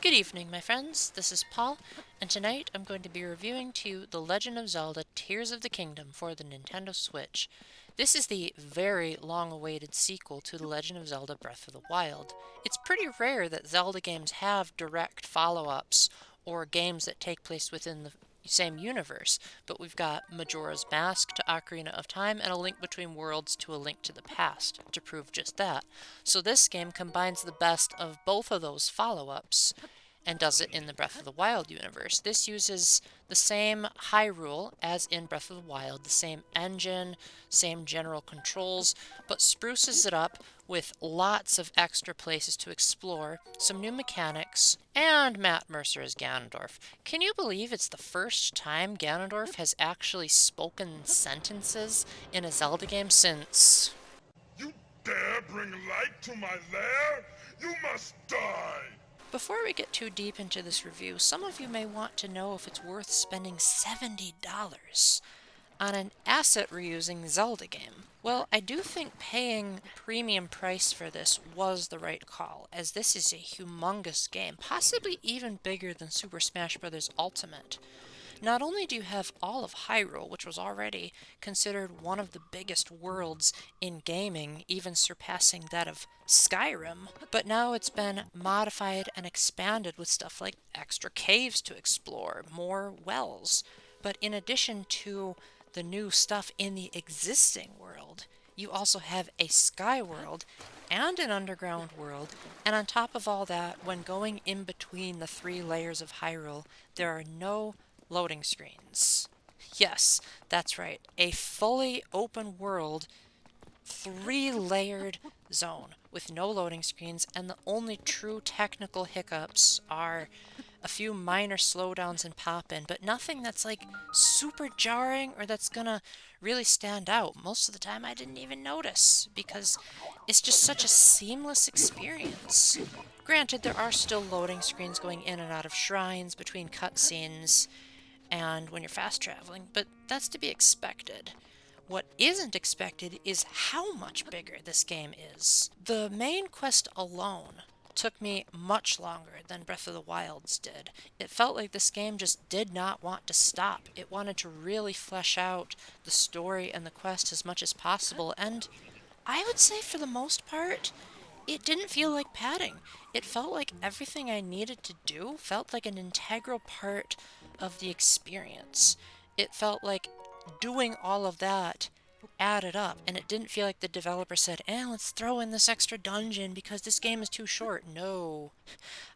Good evening, my friends. This is Paul, and tonight I'm going to be reviewing to you The Legend of Zelda Tears of the Kingdom for the Nintendo Switch. This is the very long-awaited sequel to The Legend of Zelda Breath of the Wild. It's pretty rare that Zelda games have direct follow-ups or games that take place within the same universe, but we've got Majora's Mask to Ocarina of Time and A Link Between Worlds to A Link to the Past to prove just that. So this game combines the best of both of those follow-ups and does it in the Breath of the Wild universe. This uses the same Hyrule as in Breath of the Wild, the same engine, same general controls, but spruces it up with lots of extra places to explore, some new mechanics, and Matt Mercer as Ganondorf. Can you believe it's the first time Ganondorf has actually spoken sentences in a Zelda game since... You dare bring light to my lair? You must die! Before we get too deep into this review, some of you may want to know if it's worth spending $70 on an asset reusing Zelda game. Well, I do think paying premium price for this was the right call, as this is a humongous game, possibly even bigger than Super Smash Bros. Ultimate. Not only do you have all of Hyrule, which was already considered one of the biggest worlds in gaming, even surpassing that of Skyrim, but now it's been modified and expanded with stuff like extra caves to explore, more wells. But in addition to the new stuff in the existing world, you also have a sky world and an underground world, and on top of all that, when going in between the three layers of Hyrule, there are no loading screens. Yes, that's right. A fully open world, three-layered zone with no loading screens, and the only true technical hiccups are a few minor slowdowns and pop-in, but nothing that's like super jarring or that's gonna really stand out. Most of the time I didn't even notice because it's just such a seamless experience. Granted, there are still loading screens going in and out of shrines between cutscenes and when you're fast traveling, but that's to be expected. What isn't expected is how much bigger this game is. The main quest alone took me much longer than Breath of the Wild's did. It felt like this game just did not want to stop. It wanted to really flesh out the story and the quest as much as possible, and I would say for the most part, it didn't feel like padding. It felt like everything I needed to do felt like an integral part of the experience. It felt like doing all of that added up, and it didn't feel like the developer said, let's throw in this extra dungeon because this game is too short. No,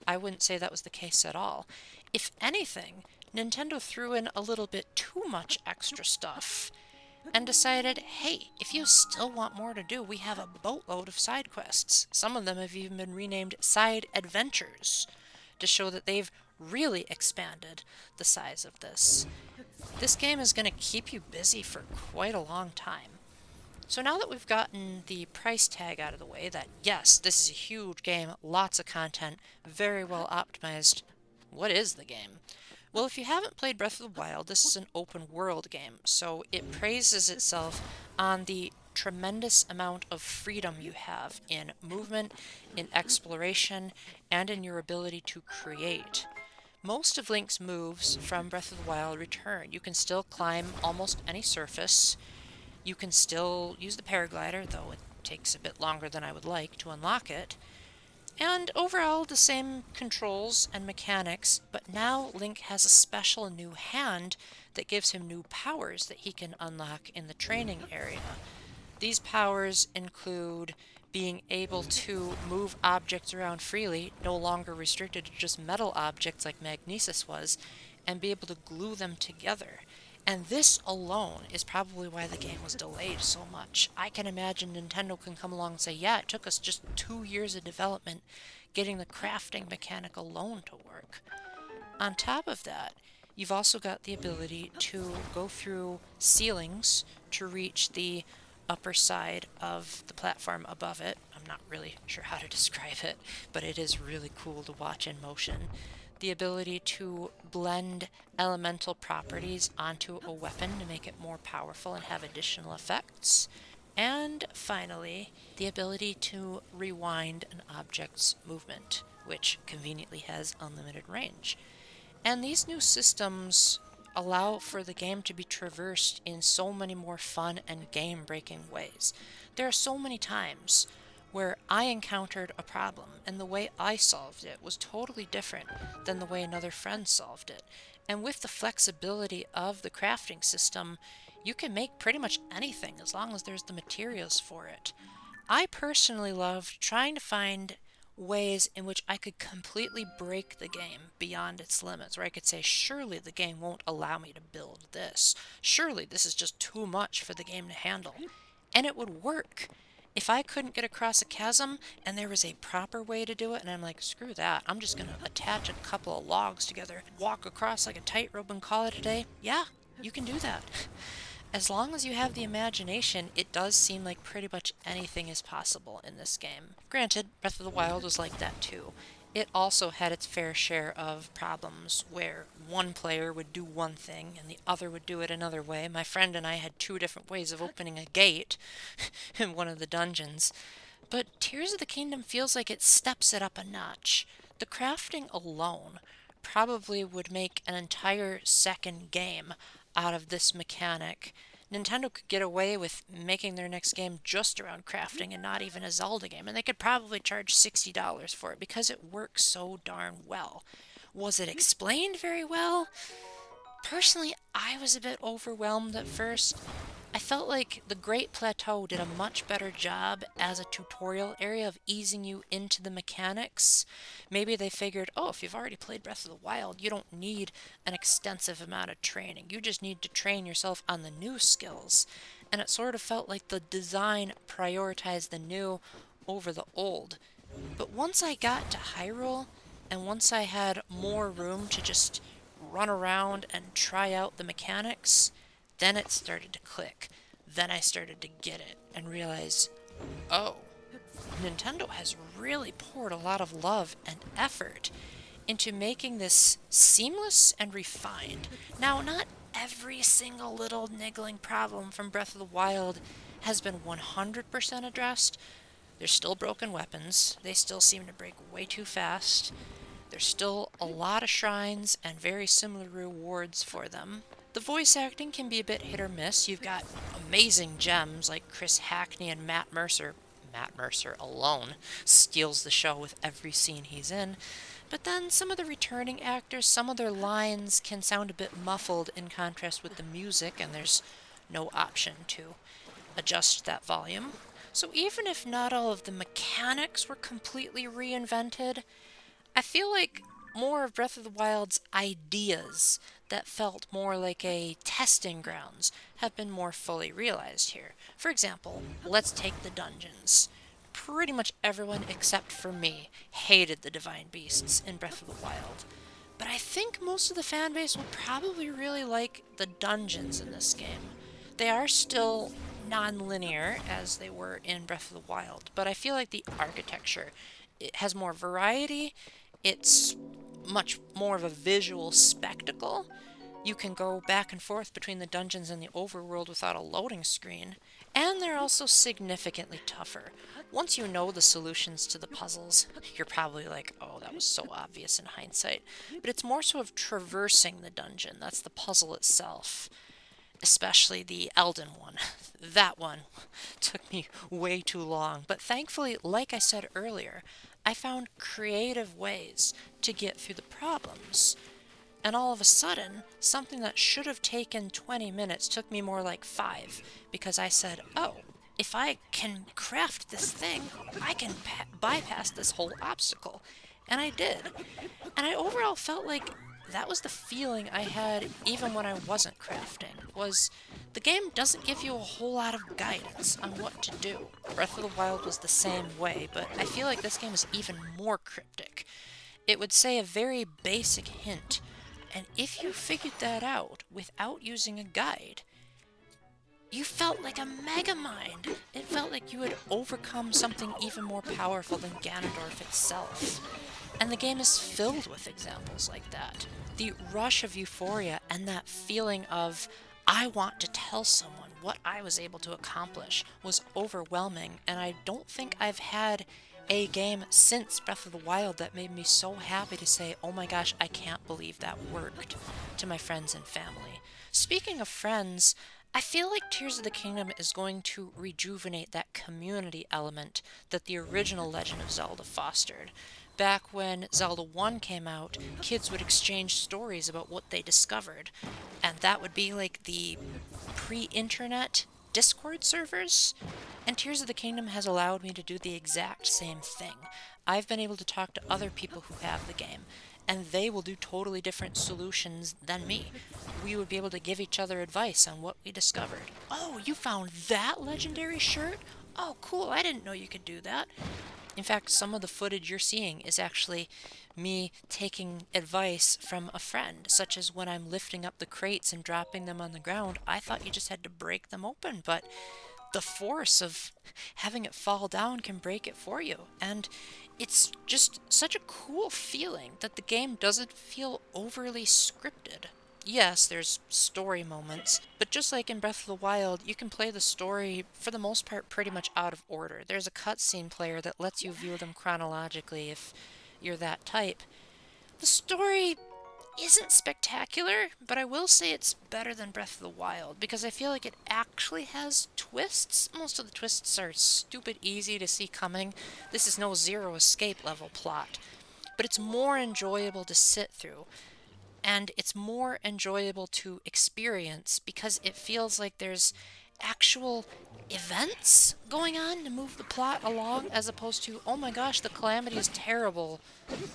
I wouldn't say that was the case at all. If anything, Nintendo threw in a little bit too much extra stuff and decided, hey, if you still want more to do, we have a boatload of side quests. Some of them have even been renamed side adventures to show that they've really expanded the size of this. This game is going to keep you busy for quite a long time. So now that we've gotten the price tag out of the way, that yes, this is a huge game, lots of content, very well optimized, what is the game? Well, if you haven't played Breath of the Wild, this is an open world game, so it praises itself on the tremendous amount of freedom you have in movement, in exploration, and in your ability to create. Most of Link's moves from Breath of the Wild return. You can still climb almost any surface. You can still use the paraglider, though it takes a bit longer than I would like to unlock it. And overall, the same controls and mechanics, but now Link has a special new hand that gives him new powers that he can unlock in the training area. These powers include being able to move objects around freely, no longer restricted to just metal objects like magnesis was, and be able to glue them together. And this alone is probably why the game was delayed so much. I can imagine Nintendo can come along and say, yeah, it took us just 2 years of development getting the crafting mechanic alone to work. On top of that, you've also got the ability to go through ceilings to reach the upper side of the platform above it. I'm not really sure how to describe it, but it is really cool to watch in motion. The ability to blend elemental properties onto a weapon to make it more powerful and have additional effects. And finally, the ability to rewind an object's movement. which conveniently has unlimited range. And these new systems allow for the game to be traversed in so many more fun and game breaking ways. There are so many times where I encountered a problem and the way I solved it was totally different than the way another friend solved it. And with the flexibility of the crafting system, you can make pretty much anything as long as there's the materials for it. I personally loved trying to find ways in which I could completely break the game beyond its limits, where I could say, surely the game won't allow me to build this. Surely this is just too much for the game to handle. And it would work. If I couldn't get across a chasm and there was a proper way to do it, and I'm like, screw that, I'm just going to attach a couple of logs together, walk across like a tightrope and call it a day, yeah, you can do that. As long as you have the imagination, it does seem like pretty much anything is possible in this game. Granted, Breath of the Wild was like that too. It also had its fair share of problems where one player would do one thing and the other would do it another way. My friend and I had two different ways of opening a gate in one of the dungeons. But Tears of the Kingdom feels like it steps it up a notch. The crafting alone probably would make an entire second game out of this mechanic. Nintendo could get away with making their next game just around crafting and not even a Zelda game, and they could probably charge $60 for it because it works so darn well. Was it explained very well? Personally, I was a bit overwhelmed at first. I felt like the Great Plateau did a much better job as a tutorial area of easing you into the mechanics. Maybe they figured, oh, if you've already played Breath of the Wild, you don't need an extensive amount of training. You just need to train yourself on the new skills. And it sort of felt like the design prioritized the new over the old. But once I got to Hyrule, and once I had more room to just run around and try out the mechanics, then it started to click. Then I started to get it and realize, oh, Nintendo has really poured a lot of love and effort into making this seamless and refined. Now, not every single little niggling problem from Breath of the Wild has been 100% addressed. There's still broken weapons. They still seem to break way too fast. There's still a lot of shrines and very similar rewards for them. The voice acting can be a bit hit or miss. You've got amazing gems like Chris Hackney and Matt Mercer. Matt Mercer alone steals the show with every scene he's in. But then some of the returning actors, some of their lines can sound a bit muffled in contrast with the music, and there's no option to adjust that volume. So even if not all of the mechanics were completely reinvented, I feel like more of Breath of the Wild's ideas that felt more like a testing grounds have been more fully realized here. For example, let's take the dungeons. Pretty much everyone except for me hated the divine beasts in Breath of the Wild. But I think most of the fan base will probably really like the dungeons in this game. They are still non-linear as they were in Breath of the Wild, but I feel like the architecture, it has more variety. It's much more of a visual spectacle. You can go back and forth between the dungeons and the overworld without a loading screen, and they're also significantly tougher. Once you know the solutions to the puzzles, you're probably like, oh, that was so obvious in hindsight. But it's more so of traversing the dungeon. That's the puzzle itself, especially the Elden one. That one took me way too long. But thankfully, like I said earlier, I found creative ways to get through the problems. And all of a sudden, something that should have taken 20 minutes took me more like 5, because I said, oh, if I can craft this thing, I can bypass this whole obstacle. And I did. And I overall felt like that was the feeling I had even when I wasn't crafting, was the game doesn't give you a whole lot of guidance on what to do. Breath of the Wild was the same way, but I feel like this game is even more cryptic. It would say a very basic hint, and if you figured that out without using a guide, you felt like a mega mind. It felt like you had overcome something even more powerful than Ganondorf itself. And the game is filled with examples like that. The rush of euphoria and that feeling of, I want to tell someone what I was able to accomplish, was overwhelming, and I don't think I've had a game since Breath of the Wild that made me so happy to say, oh my gosh, I can't believe that worked, to my friends and family. Speaking of friends, I feel like Tears of the Kingdom is going to rejuvenate that community element that the original Legend of Zelda fostered. Back when Zelda 1 came out, kids would exchange stories about what they discovered, and that would be like the pre internet Discord servers. And Tears of the Kingdom has allowed me to do the exact same thing. I've been able to talk to other people who have the game, and they will do totally different solutions than me. We would be able to give each other advice on what we discovered. Oh, you found that legendary shirt? Oh, cool, I didn't know you could do that. In fact, some of the footage you're seeing is actually me taking advice from a friend, such as when I'm lifting up the crates and dropping them on the ground. I thought you just had to break them open, but the force of having it fall down can break it for you. And it's just such a cool feeling that the game doesn't feel overly scripted. Yes, there's story moments, but just like in Breath of the Wild, you can play the story for the most part pretty much out of order. There's a cutscene player that lets you view them chronologically if you're that type. The story isn't spectacular, but I will say it's better than Breath of the Wild because I feel like it actually has twists. Most of the twists are stupid easy to see coming. This is no Zero Escape level plot, but it's more enjoyable to sit through. And it's more enjoyable to experience because it feels like there's actual events going on to move the plot along as opposed to, oh my gosh, the calamity is terrible.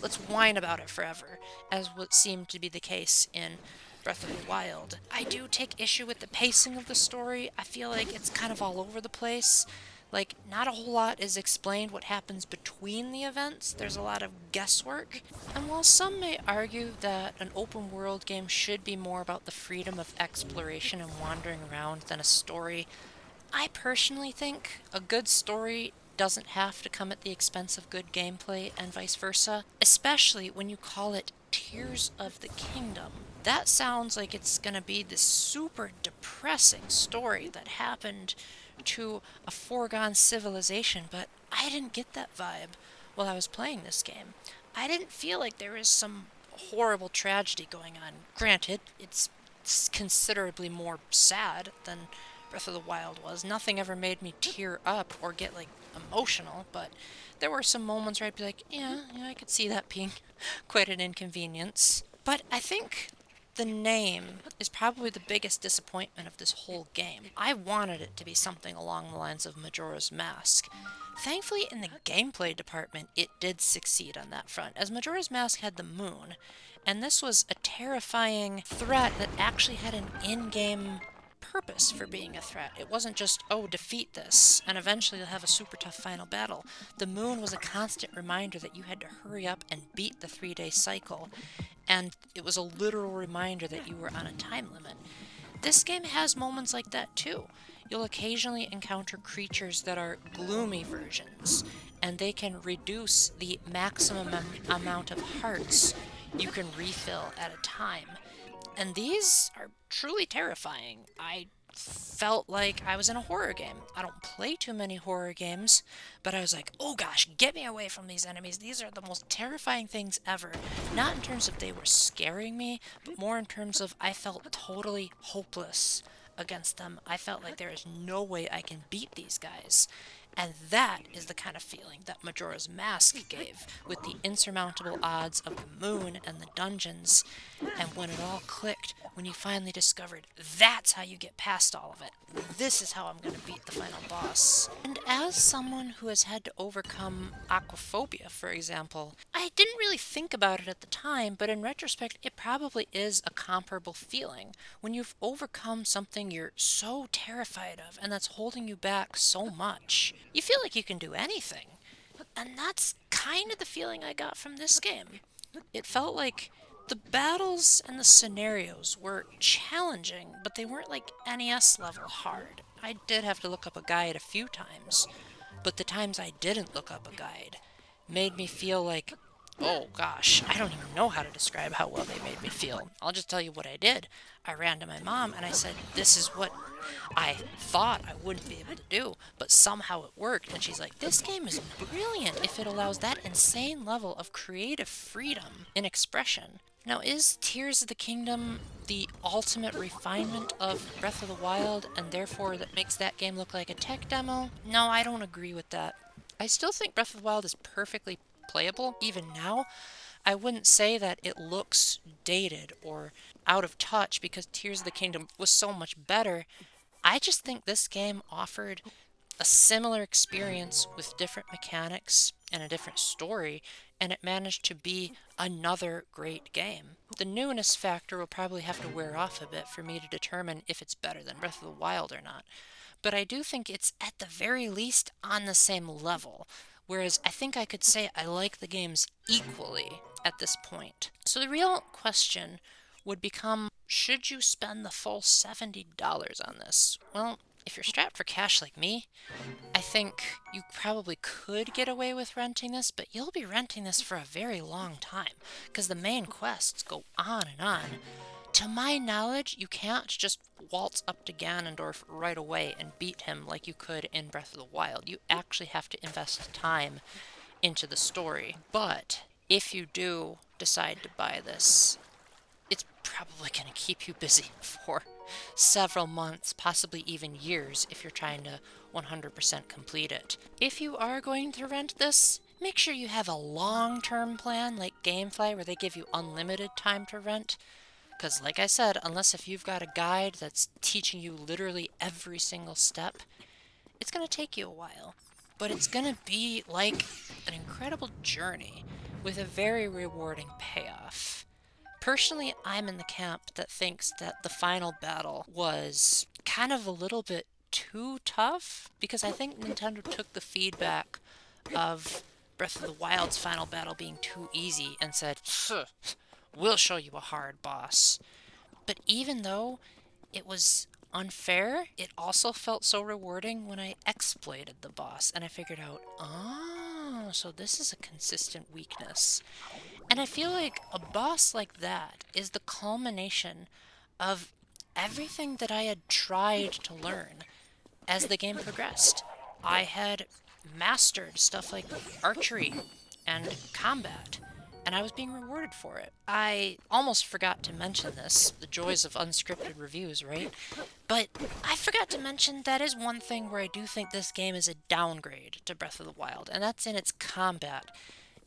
Let's whine about it forever, as what seemed to be the case in Breath of the Wild. I do take issue with the pacing of the story. I feel like it's kind of all over the place. Like, not a whole lot is explained what happens between the events. There's a lot of guesswork. And while some may argue that an open world game should be more about the freedom of exploration and wandering around than a story, I personally think a good story doesn't have to come at the expense of good gameplay and vice versa, especially when you call it Tears of the Kingdom. That sounds like it's gonna be this super depressing story that happened to a foregone civilization, but I didn't get that vibe while I was playing this game. I didn't feel like there was some horrible tragedy going on. Granted, it's considerably more sad than Breath of the Wild was. Nothing ever made me tear up or get like emotional, but there were some moments where I'd be like, yeah, I could see that being quite an inconvenience. But I think the name is probably the biggest disappointment of this whole game. I wanted it to be something along the lines of Majora's Mask. Thankfully, in the gameplay department, it did succeed on that front, as Majora's Mask had the moon, and this was a terrifying threat that actually had an in-game purpose for being a threat. It wasn't just, oh, defeat this, and eventually you'll have a super tough final battle. The moon was a constant reminder that you had to hurry up and beat the 3-day cycle, and it was a literal reminder that you were on a time limit. This game has moments like that too. You'll occasionally encounter creatures that are gloomy versions, and they can reduce the maximum amount of hearts you can refill at a time. And these are truly terrifying. I felt like I was in a horror game. I don't play too many horror games, but I was like, oh gosh, get me away from these enemies. These are the most terrifying things ever. Not in terms of they were scaring me, but more in terms of I felt totally hopeless against them. I felt like there is no way I can beat these guys. And that is the kind of feeling that Majora's Mask gave, with the insurmountable odds of the moon and the dungeons. And when it all clicked, when you finally discovered that's how you get past all of it, this is how I'm going to beat the final boss. And as someone who has had to overcome aquaphobia, for example, I didn't really think about it at the time, but in retrospect, it probably is a comparable feeling. When you've overcome something you're so terrified of and that's holding you back so much, you feel like you can do anything. And that's kind of the feeling I got from this game. It felt like the battles and the scenarios were challenging, but they weren't like NES level hard. I did have to look up a guide a few times, but the times I didn't look up a guide made me feel like Oh gosh, I don't even know how to describe how well they made me feel. I'll just tell you what I did. I ran to my mom and I said, "This is what I thought I wouldn't be able to do, but somehow it worked." And she's like, "This game is brilliant if it allows that insane level of creative freedom in expression." Now, is Tears of the Kingdom the ultimate refinement of Breath of the Wild, and therefore that makes that game look like a tech demo? No, I don't agree with that. I still think Breath of the Wild is perfectly playable, even now. I wouldn't say that it looks dated or out of touch because Tears of the Kingdom was so much better. I just think this game offered a similar experience with different mechanics and a different story, and it managed to be another great game. The newness factor will probably have to wear off a bit for me to determine if it's better than Breath of the Wild or not. But I do think it's at the very least on the same level, whereas I think I could say I like the games equally at this point. So the real question would become, should you spend the full $70 on this? Well, if you're strapped for cash like me, I think you probably could get away with renting this, but you'll be renting this for a very long time because the main quests go on and on. To my knowledge, you can't just waltz up to Ganondorf right away and beat him like you could in Breath of the Wild. You actually have to invest time into the story. But if you do decide to buy this, it's probably going to keep you busy for several months, possibly even years, if you're trying to 100% complete it. If you are going to rent this, make sure you have a long-term plan like Gamefly where they give you unlimited time to rent. Because, like I said, unless if you've got a guide that's teaching you literally every single step, it's going to take you a while. But it's going to be like an incredible journey with a very rewarding payoff. Personally, I'm in the camp that thinks that the final battle was kind of a little bit too tough because I think Nintendo took the feedback of Breath of the Wild's final battle being too easy and said, "We'll show you a hard boss." But even though it was unfair, it also felt so rewarding when I exploited the boss and I figured out, oh, so this is a consistent weakness. And I feel like a boss like that is the culmination of everything that I had tried to learn as the game progressed. I had mastered stuff like archery and combat, and I was being rewarded for it. I almost forgot to mention this, the joys of unscripted reviews, right? But I forgot to mention that is one thing where I do think this game is a downgrade to Breath of the Wild, and that's in its combat.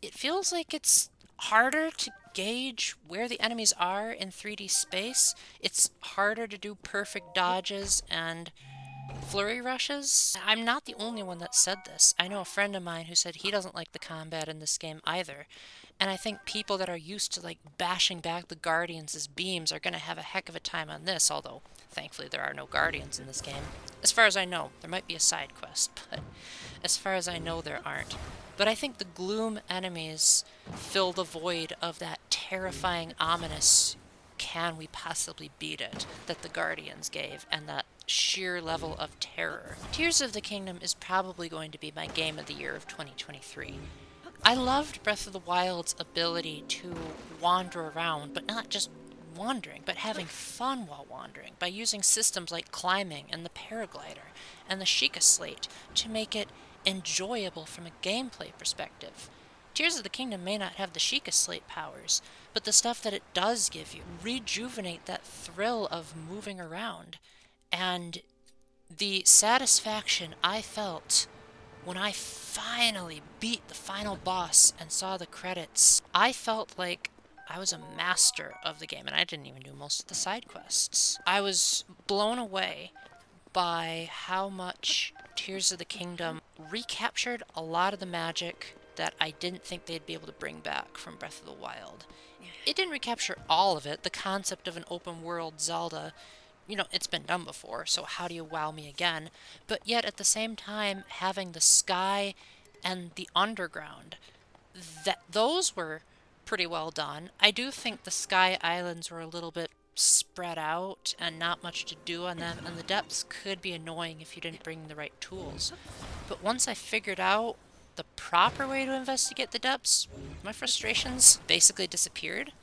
It feels like it's harder to gauge where the enemies are in 3D space. It's harder to do perfect dodges and flurry rushes. I'm not the only one that said this. I know a friend of mine who said he doesn't like the combat in this game either. And I think people that are used to like bashing back the guardians as beams are going to have a heck of a time on this, although thankfully there are no guardians in this game. As far as I know, there might be a side quest, but as far as I know there aren't. But I think the gloom enemies fill the void of that terrifying, ominous can we possibly beat it that the Guardians gave, and that sheer level of terror. Tears of the Kingdom is probably going to be my game of the year of 2023. I loved Breath of the Wild's ability to wander around, but not just wandering, but having fun while wandering by using systems like climbing and the paraglider and the Sheikah Slate to make it enjoyable from a gameplay perspective. Tears of the Kingdom may not have the Sheikah Slate powers, but the stuff that it does give you rejuvenate that thrill of moving around. And the satisfaction I felt when I finally beat the final boss and saw the credits, I felt like I was a master of the game, and I didn't even do most of the side quests. I was blown away by how much Tears of the Kingdom recaptured a lot of the magic that I didn't think they'd be able to bring back from Breath of the Wild. It didn't recapture all of it. The concept of an open world Zelda, it's been done before, so how do you wow me again? But yet at the same time, having the sky and the underground, that those were pretty well done. I do think the sky islands were a little bit spread out and not much to do on them, and the depths could be annoying if you didn't bring the right tools. But once I figured out the proper way to investigate the depths, my frustrations basically disappeared.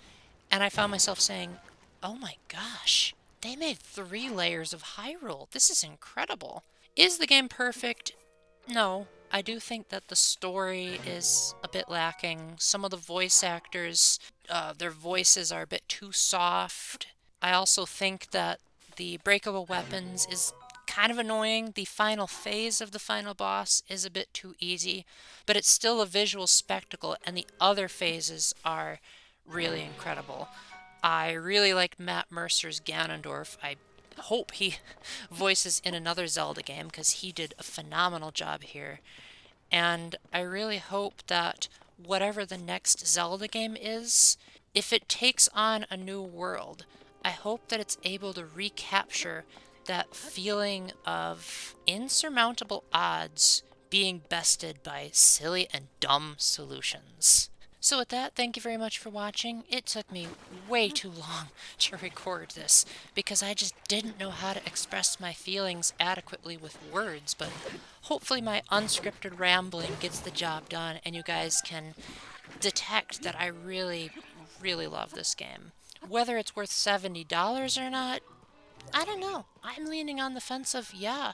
And I found myself saying, oh my gosh, they made 3 layers of Hyrule. This is incredible. Is the game perfect? No. I do think that the story is a bit lacking. Some of the voice actors, their voices are a bit too soft. I also think that the breakable weapons is kind of annoying. The final phase of the final boss is a bit too easy, but it's still a visual spectacle, and the other phases are really incredible. I really like Matt Mercer's Ganondorf. I hope he voices in another Zelda game because he did a phenomenal job here. And I really hope that whatever the next Zelda game is, if it takes on a new world, I hope that it's able to recapture that feeling of insurmountable odds being bested by silly and dumb solutions. So with that, thank you very much for watching. It took me way too long to record this because I just didn't know how to express my feelings adequately with words, but hopefully my unscripted rambling gets the job done and you guys can detect that I really, really love this game. Whether it's worth $70 or not, I don't know. I'm leaning on the fence of, yeah,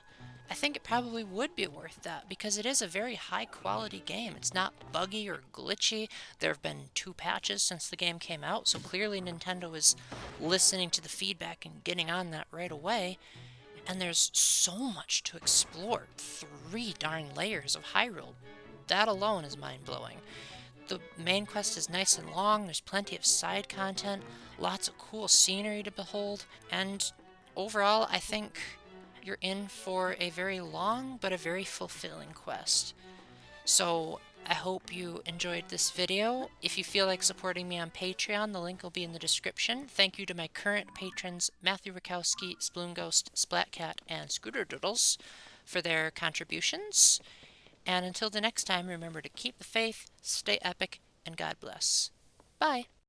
I think it probably would be worth that because it is a very high quality game. It's not buggy or glitchy. There have been 2 patches since the game came out, so clearly Nintendo is listening to the feedback and getting on that right away. And there's so much to explore. 3 darn layers of Hyrule. That alone is mind blowing. The main quest is nice and long, there's plenty of side content, lots of cool scenery to behold, and overall, I think you're in for a very long but a very fulfilling quest. So I hope you enjoyed this video. If you feel like supporting me on Patreon, the link will be in the description. Thank you to my current patrons, Matthew Rakowski, Sploon Ghost, Splatcat, and Scooter Doodles for their contributions. And until the next time, remember to keep the faith, stay epic, and God bless. Bye!